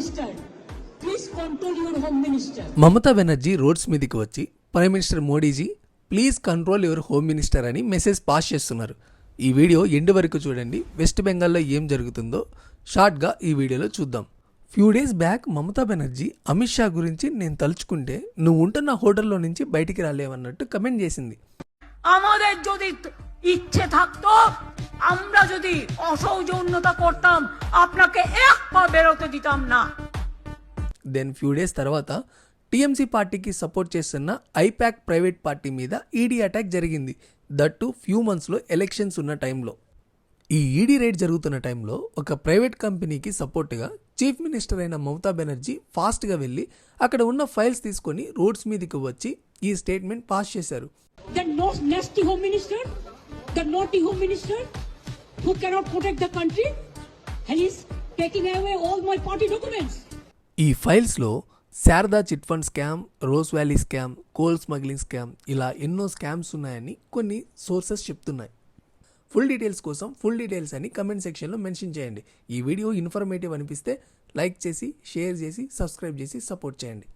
Minister, please control your Home Minister. Mamata Banerjee roads మీదకి వచ్చి prime minister Modiji please control your home minister అని message pass చేస్తున్నారు. ఈ video end వరకు చూడండి. వెస్ట్ బెంగాల్లో ఏం జరుగుతుందో షార్ట్గా ఈ వీడియోలో చూద్దాం. Few days back Mamata Banerjee Amit Shah గురించి నేను తలుచుకుంటే నువ్వు ఉంటున్న హోటల్లో నుంచి బయటికి రాలేవన్నట్టు కమెంట్ చేసింది. আমাদের যদি ইচ্ছে থাকতো আমরা যদি অসৌজন্যতা করতাম আপনাকে এক পা বেরোতে দিতাম না. దెన్ ఫ్యూ డేస్ తర్వాత టీఎంసీ పార్టీకి సపోర్ట్ చేస్తున్న ఐపాక్ ప్రైవేట్ పార్టీ మీద ఈడీ అటాక్ జరిగింది. దట్ టు ఫ్యూ మంత్స్లో ఎలక్షన్స్ ఉన్న టైంలో. ఈ ఈడీ రైడ్ జరుగుతున్న టైంలో ఒక ప్రైవేట్ కంపెనీకి సపోర్ట్గా చీఫ్ మినిస్టర్ అయిన మమతా బెనర్జీ ఫాస్ట్గా వెళ్ళి అక్కడ ఉన్న ఫైల్స్ తీసుకొని రోడ్స్ మీదకి వచ్చి ఈ స్టేట్మెంట్ పాస్ చేశారు. The nasty Home Minister, the naughty Home Minister, who cannot protect the country, and he's taking away all my party documents. ఈ ఫైల్స్లో Saradha chit fund scam, Rose Valley scam, coal smuggling scam ఇలా ఎన్నో scams ఉన్నాయని కొన్ని sources చెప్తున్నాయి. Full details కోసం full details అని comment సెక్షన్లో మెన్షన్ చేయండి. ఈ వీడియో ఇన్ఫర్మేటివ్ అనిపిస్తే లైక్ చేసి, షేర్ చేసి, సబ్స్క్రైబ్ చేసి సపోర్ట్ చేయండి.